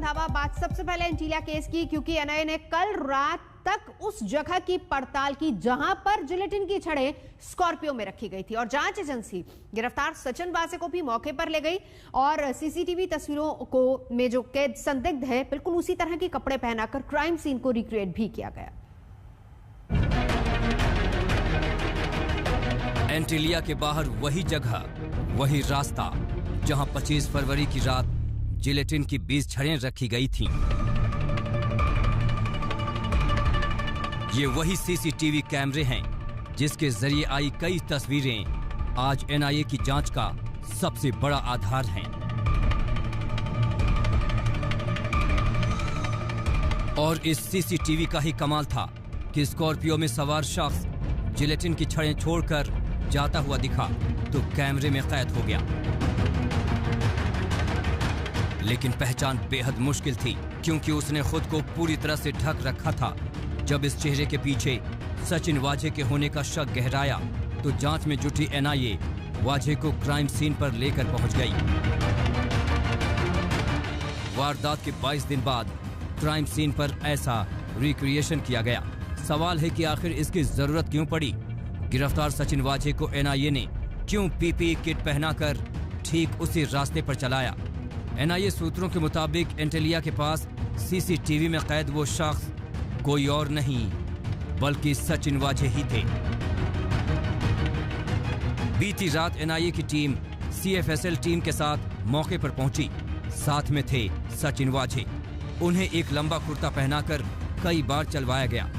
रंधावा, बात सबसे पहले एंटीलिया केस की, क्योंकि एनआईए ने कल रात तक उस जगह की पड़ताल की जहां पर जिलेटिन की छड़ें स्कॉर्पियो में रखी गई थी और जांच एजेंसी गिरफ्तार सचिन वाजे को भी मौके पर ले गई और सीसीटीवी तस्वीरों को में जो कैद संदिग्ध है बिल्कुल उसी तरह के कपड़े पहनाकर क्राइम सीन को रिक्रिएट भी किया गया। एंटीलिया के बाहर वही जगह, वही रास्ता जहां 25 फरवरी की रात जिलेटिन की 20 छड़ें रखी गई थीं। ये वही सीसीटीवी कैमरे हैं जिसके जरिए आई कई तस्वीरें आज एनआईए की जांच का सबसे बड़ा आधार हैं। और इस सीसीटीवी का ही कमाल था कि स्कॉर्पियो में सवार शख्स जिलेटिन की छड़ें छोड़कर जाता हुआ दिखा तो कैमरे में कैद हो गया। लेकिन पहचान बेहद मुश्किल थी क्योंकि उसने खुद को पूरी तरह से ढक रखा था। जब इस चेहरे के पीछे सचिन वाजे के होने का शक गहराया तो जांच में जुटी एनआईए वाजे को क्राइम सीन पर लेकर पहुंच गई। वारदात के 22 दिन बाद क्राइम सीन पर ऐसा रिक्रिएशन किया गया। सवाल है कि आखिर इसकी जरूरत क्यों पड़ी? गिरफ्तार सचिन वाजे को एनआईए ने क्यों पीपीई किट पहनाकर ठीक उसी रास्ते पर चलाया? एनआईए सूत्रों के मुताबिक एंटीलिया के पास सीसीटीवी में कैद वो शख्स कोई और नहीं बल्कि सचिन वाजे ही थे। बीती रात एनआईए की टीम सीएफएसएल टीम के साथ मौके पर पहुंची। साथ में थे सचिन वाजे। उन्हें एक लंबा कुर्ता पहनाकर कई बार चलवाया गया।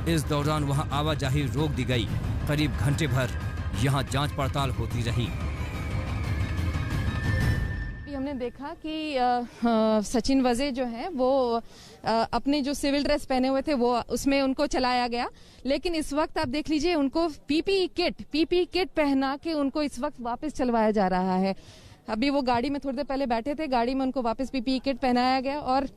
इस दौरान वहां आवाजाही रोक दी गई। करीब घंटे भर यहां जांच पड़ताल होती रही। हमने देखा कि सचिन वाजे जो है वो अपने जो सिविल ड्रेस पहने हुए थे वो उसमें उनको चलाया गया। लेकिन इस वक्त आप देख लीजिए उनको पीपीई किट पहना के उनको इस वक्त वापस चलवाया जा रहा है। अभी वो गाड़ी में थोड़ी देर पहले बैठे थे, गाड़ी में उनको वापस पीपीई किट पहनाया गया और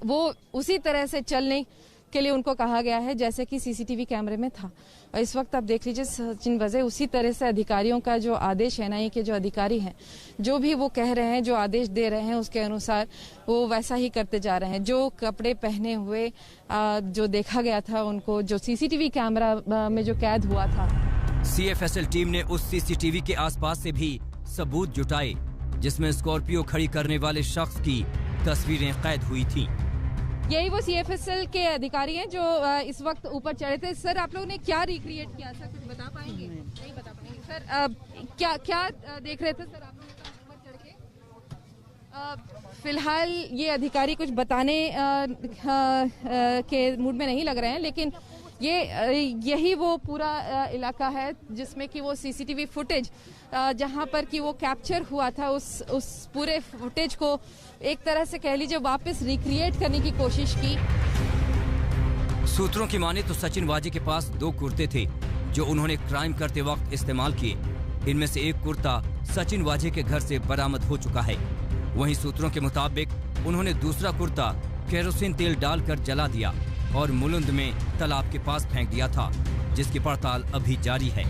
वो उसी तरह से चलने के लिए उनको कहा गया है जैसे कि सीसीटीवी कैमरे में था। और इस वक्त आप देख लीजिए सचिन वाजे उसी तरह से अधिकारियों का जो आदेश एनआईए के जो अधिकारी हैं जो भी वो कह रहे हैं, जो आदेश दे रहे हैं उसके अनुसार वो वैसा ही करते जा रहे हैं। जो कपड़े पहने हुए जो देखा गया था उनको, जो सीसीटीवी कैमरा में जो कैद हुआ था। सीएफएसएल टीम ने उस सीसीटीवी के आसपास से भी सबूत जुटाए जिसमें स्कॉर्पियो खड़ी करने वाले शख्स की तस्वीरें कैद हुई थी। यही वो सीएफएसएल के अधिकारी हैं जो इस वक्त ऊपर चढ़े थे। सर, आप लोगों ने क्या रिक्रिएट किया सर, कुछ बता पाएंगे? नहीं बता पाएंगे सर। क्या देख रहे थे सर आप लोग ऊपर चढ़ के? फिलहाल ये अधिकारी कुछ बताने के मूड में नहीं लग रहे हैं, लेकिन यही वो पूरा इलाका है जिसमें कि वो सीसीटीवी फुटेज जहां पर कि वो कैप्चर हुआ था उस पूरे फुटेज को एक तरह से कह लीजिए वापस रिक्रिएट करने की कोशिश की। सूत्रों की माने तो सचिन वाजे के पास 2 कुर्ते थे जो उन्होंने क्राइम करते वक्त इस्तेमाल किए। इनमें से एक कुर्ता सचिन वाजे के घर से बरामद हो चुका है। वहीं सूत्रों के मुताबिक उन्होंने दूसरा कुर्ता केरोसिन तेल डालकर जला दिया और मुलुंद में तालाब के पास फेंक दिया था, जिसकी पड़ताल अभी जारी है।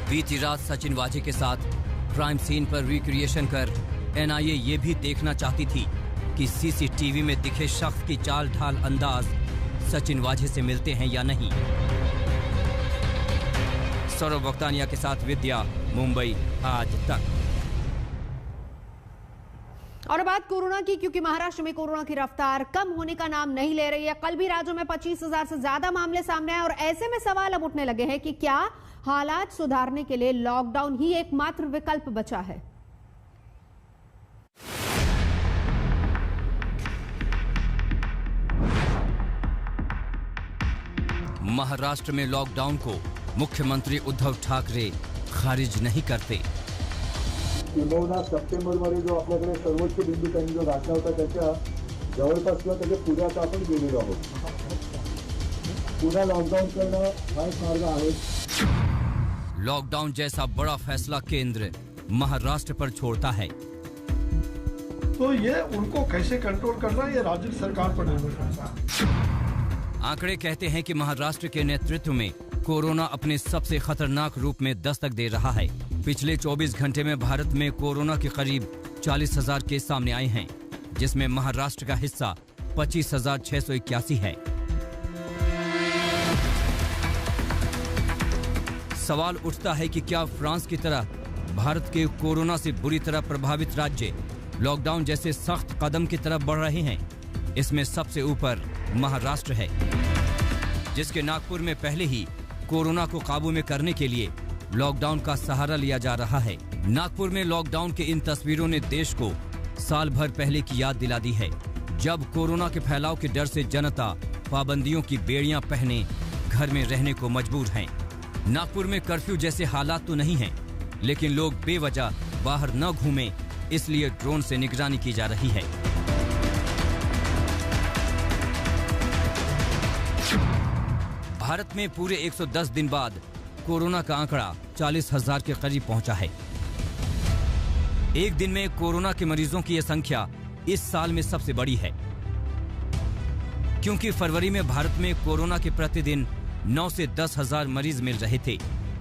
बीती रात सचिन वाजे के साथ क्राइम सीन पर रिक्रिएशन कर एनआईए ये भी देखना चाहती थी कि सीसीटीवी में दिखे शख्स की चाल ढाल अंदाज सचिन वाजे से मिलते हैं या नहीं। सौरभ वक्तानिया के साथ विद्या, मुंबई आज तक। और बात कोरोना की, क्योंकि महाराष्ट्र में कोरोना की रफ्तार कम होने का नाम नहीं ले रही है। कल भी राज्यों में 25,000 से ज्यादा मामले सामने आए और ऐसे में सवाल अब उठने लगे हैं कि क्या हालात सुधारने के लिए लॉकडाउन ही एकमात्र विकल्प बचा है। महाराष्ट्र में लॉकडाउन को मुख्यमंत्री उद्धव ठाकरे खारिज नहीं करते। किंबहुना सप्टेंबरमध्ये जो आपल्याकडे सर्वोच्च बिंदू त्यांनी जो गाठला होता त्याच्या जवळपास किंवा त्याच्या पुढ्यात आपण गेलेलो आहोत। पुन्हा लॉकडाऊन करणं हा एक मार्ग आहे। लॉकडाउन जैसा बड़ा फैसला केंद्र महाराष्ट्र पर छोड़ता है तो ये उनको कैसे कंट्रोल करना ये राज्य सरकार पर निर्भर करता है। आंकड़े कहते हैं कि महाराष्ट्र के नेतृत्व में कोरोना अपने सबसे खतरनाक रूप में दस्तक दे रहा है। पिछले 24 घंटे में भारत में कोरोना के करीब 40,000 केस सामने आए हैं, जिसमें महाराष्ट्र का हिस्सा 25,681 है। सवाल उठता है कि क्या फ्रांस की तरह भारत के कोरोना से बुरी तरह प्रभावित राज्य लॉकडाउन जैसे सख्त कदम की तरफ बढ़ रहे हैं। इसमें सबसे ऊपर महाराष्ट्र है, जिसके नागपुर में पहले ही कोरोना को काबू में करने के लिए लॉकडाउन का सहारा लिया जा रहा है। नागपुर में लॉकडाउन की इन तस्वीरों ने देश को साल भर पहले की याद दिला दी है, जब कोरोना के फैलाव के डर से जनता पाबंदियों की बेड़ियां पहने घर में रहने को मजबूर है। नागपुर में कर्फ्यू जैसे हालात तो नहीं हैं, लेकिन लोग बेवजह बाहर न घूमें, इसलिए ड्रोन से निगरानी की जा रही है। भारत में पूरे 110 दिन बाद कोरोना का आंकड़ा 40,000 के करीब पहुंचा है। एक दिन में कोरोना के मरीजों की यह संख्या इस साल में सबसे बड़ी है, क्योंकि फरवरी में भारत में कोरोना के प्रतिदिन 9 से 10,000 मरीज मिल रहे थे,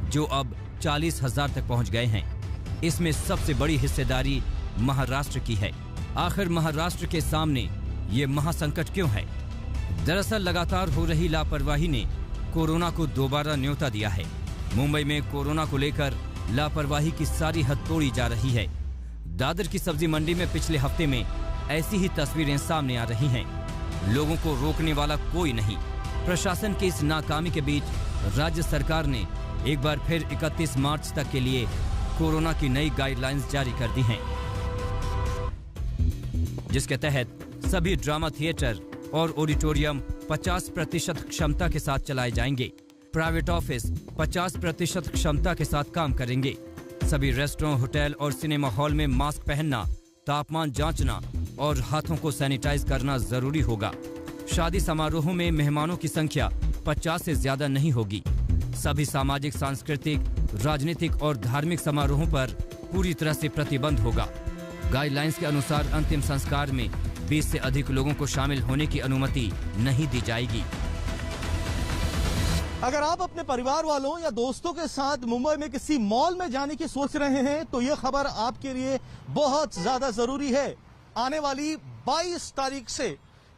जो अब 40,000 तक पहुंच गए हैं। इसमें सबसे बड़ी हिस्सेदारी महाराष्ट्र की है। आखिर महाराष्ट्र के सामने ये महासंकट क्यों है? दरअसल लगातार हो रही लापरवाही ने कोरोना को दोबारा न्योता दिया है। मुंबई में कोरोना को लेकर लापरवाही की सारी हद तोड़ी जा रही है। दादर की सब्जी मंडी में पिछले हफ्ते में ऐसी ही तस्वीरें सामने आ रही हैं। लोगों को रोकने वाला कोई नहीं। प्रशासन की इस नाकामी के बीच राज्य सरकार ने एक बार फिर 31 मार्च तक के लिए कोरोना की नई गाइडलाइंस जारी कर दी हैं, जिसके तहत सभी ड्रामा थिएटर और ऑडिटोरियम 50% क्षमता के साथ चलाए जाएंगे। प्राइवेट ऑफिस 50% क्षमता के साथ काम करेंगे। सभी रेस्टोरेंट, होटल और सिनेमा हॉल में मास्क पहनना, तापमान जांचना और हाथों को सैनिटाइज करना जरूरी होगा। शादी समारोह में मेहमानों की संख्या 50 से ज्यादा नहीं होगी। सभी सामाजिक, सांस्कृतिक, राजनीतिक और धार्मिक समारोहों पर पूरी तरह से प्रतिबंध होगा। गाइडलाइंस के अनुसार अंतिम संस्कार में 20 से अधिक लोगों को शामिल होने की अनुमति नहीं दी जाएगी। अगर आप अपने परिवार वालों या दोस्तों के साथ मुंबई में किसी मॉल में जाने की सोच रहे हैं तो ये खबर आपके लिए बहुत ज्यादा जरूरी है। आने वाली 22 तारीख से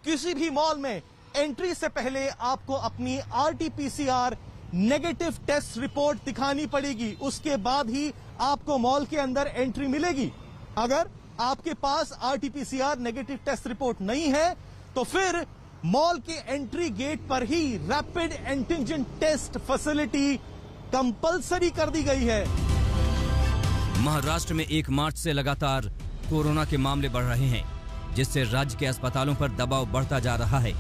किसी भी मॉल में एंट्री से पहले आपको अपनी RT-PCR नेगेटिव टेस्ट रिपोर्ट दिखानी पड़ेगी। उसके बाद ही आपको मॉल के अंदर एंट्री मिलेगी। अगर आपके पास RT-PCR नेगेटिव टेस्ट रिपोर्ट नहीं है तो फिर मॉल के एंट्री गेट पर ही rapid antigen test facility compulsory कर दी गई है। महाराष्ट्र में 1 मार्च से लगातार कोरोना के मामले बढ़ रहे हैं, जिससे राज्य के अस्पतालों पर दबाव बढ़ता जा रहा है।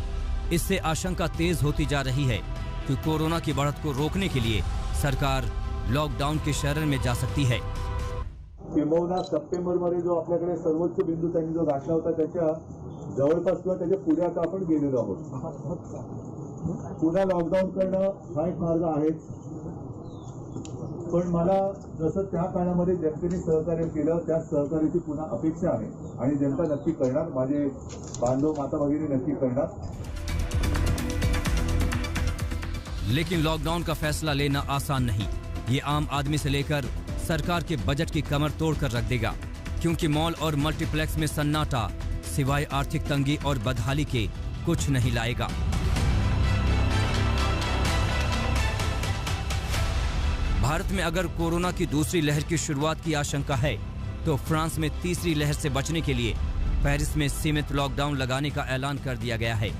इससे आशंका तेज होती जा रही है कि कोरोना की बढ़त को रोकने के लिए सरकार लॉकडाउन के शरण में जा सकती है। किंबहुना सप्टेंबरमध्ये जो आपल्याकडे सर्वोच्च बिंदू त्यांनी जो गाठला होता त्याच्या जवळपास किंवा त्याच्या पुढे आता आपण गेलेलो आहोत। पुन्हा लॉकडाऊन करणं हा एक मार्ग आहेच, पण मला जसं त्या काळामध्ये जनतेने सहकार्य केलं त्या सहकार्याची पुन्हा अपेक्षा आहे आणि जनता नक्की करणार, माझे बांधव माता भगिनी नक्की करणार। लेकिन लॉकडाउन का फैसला लेना आसान नहीं। ये आम आदमी से लेकर सरकार के बजट की कमर तोड़कर रख देगा, क्योंकि मॉल और मल्टीप्लेक्स में सन्नाटा सिवाय आर्थिक तंगी और बदहाली के कुछ नहीं लाएगा। भारत में अगर कोरोना की दूसरी लहर की शुरुआत की आशंका है तो फ्रांस में तीसरी लहर से बचने के लिए पेरिस में सीमित लॉकडाउन लगाने का ऐलान कर दिया गया है।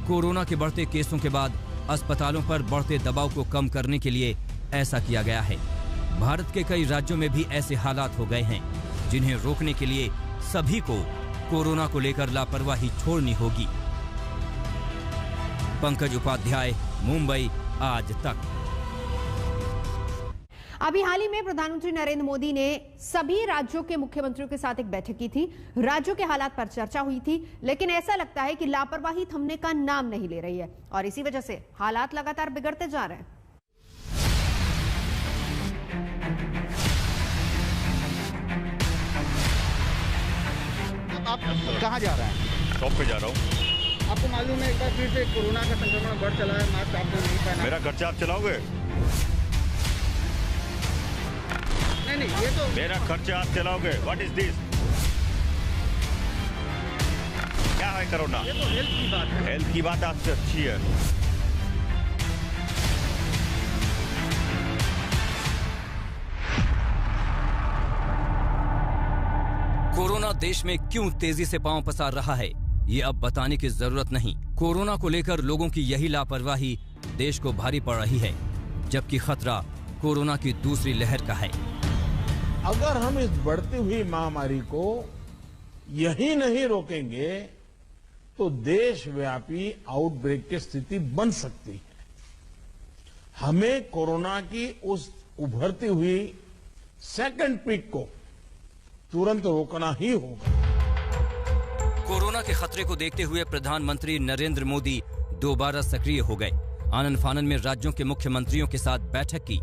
कोरोना के बढ़ते केसों के बाद अस्पतालों पर बढ़ते दबाव को कम करने के लिए ऐसा किया गया है। भारत के कई राज्यों में भी ऐसे हालात हो गए हैं, जिन्हें रोकने के लिए सभी को कोरोना को लेकर लापरवाही छोड़नी होगी। पंकज उपाध्याय, मुंबई आज तक। अभी हाल ही में प्रधानमंत्री नरेंद्र मोदी ने सभी राज्यों के मुख्यमंत्रियों के साथ एक बैठक की थी। राज्यों के हालात पर चर्चा हुई थी, लेकिन ऐसा लगता है कि लापरवाही थमने का नाम नहीं ले रही है और इसी वजह से हालात लगातार बिगड़ते जा रहे हैं। आप कहाँ जा रहे हैं? शॉप पे जा रहा हूँ। आपको मालूम है एक बार फिर से कोरोना का संक्रमण बढ़ चला है, मास्क आपने नहीं पहना। मेरा खर्चा आप चलाओगे? नहीं, ये तो मेरा खर्चा आप चलाओगे। What is this? है कोरोना। ये तो हेल्थ की बात है। हेल्थ की बात आपसे अच्छी है। कोरोना देश में क्यों तेजी से पांव पसार रहा है, ये अब बताने की जरूरत नहीं। कोरोना को लेकर लोगों की यही लापरवाही देश को भारी पड़ रही है, जबकि खतरा कोरोना की दूसरी लहर का है। अगर हम इस बढ़ती हुई महामारी को यही नहीं रोकेंगे तो देशव्यापी आउटब्रेक की स्थिति बन सकती है। हमें कोरोना की उस उभरती हुई सेकंड पीक को तुरंत रोकना ही होगा। कोरोना के खतरे को देखते हुए प्रधानमंत्री नरेंद्र मोदी दोबारा सक्रिय हो गए। आनन फानन में राज्यों के मुख्यमंत्रियों के साथ बैठक की,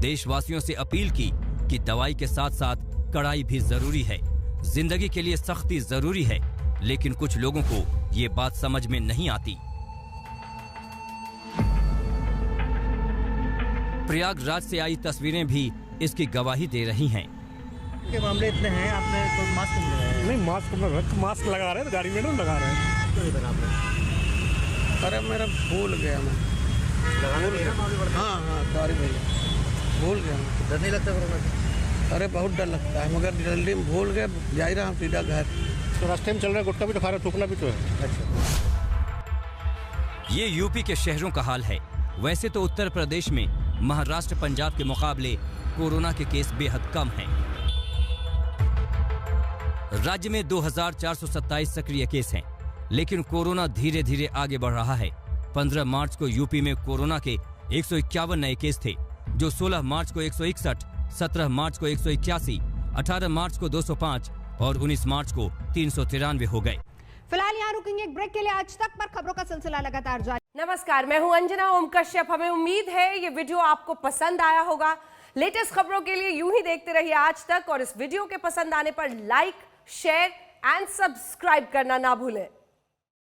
देशवासियों से अपील की कि दवाई के साथ साथ कड़ाई भी जरूरी है। जिंदगी के लिए सख्ती जरूरी है, लेकिन कुछ लोगों को ये बात समझ में नहीं आती। प्रयागराज से आई तस्वीरें भी इसकी गवाही दे रही हैं। के मामले इतने हैं, आपने तो मास्क नहीं लगाया? नहीं, मास्क लगा रहे हैं, गाड़ी में नहीं लगा रहे हैं। क्यों नहीं लगा आपने? अरे मेरा भूल गया मैं। लगाने में मामले बढ़ गए। हाँ सॉरी भैया, भूल गया मैं। डर नहीं लगता कोरोना से? अरे बहुत डर लगता है, मगर जल्दी में भूल गए, जा ही रहा हूँ सीधा घर। तो रास्ते में चल रहे हैं, गुटखा भी तो खा रहे हैं, थूकना भी तो है। अच्छा, ये यूपी के शहरों का हाल है। वैसे तो उत्तर प्रदेश में महाराष्ट्र, पंजाब के मुकाबले कोरोना के केस बेहद कम हैं। राज्य में 2427 सक्रिय केस हैं, लेकिन कोरोना धीरे धीरे आगे बढ़ रहा है। 15 मार्च को यूपी में कोरोना के 151 नए केस थे, जो 16 मार्च को 161, 17 मार्च को 181, 18 मार्च को 205 और 19 मार्च को 393 हो गए। फिलहाल यहाँ रुकेंगे एक ब्रेक के लिए। आज तक पर खबरों का सिलसिला लगातार जारी। नमस्कार, मैं हूं अंजना ओम कश्यप। हमें उम्मीद है ये वीडियो आपको पसंद आया होगा। लेटेस्ट खबरों के लिए यूं ही देखते रहिए आज तक, और इस वीडियो के पसंद आने पर लाइक, शेयर एंड सब्सक्राइब करना ना भूलें।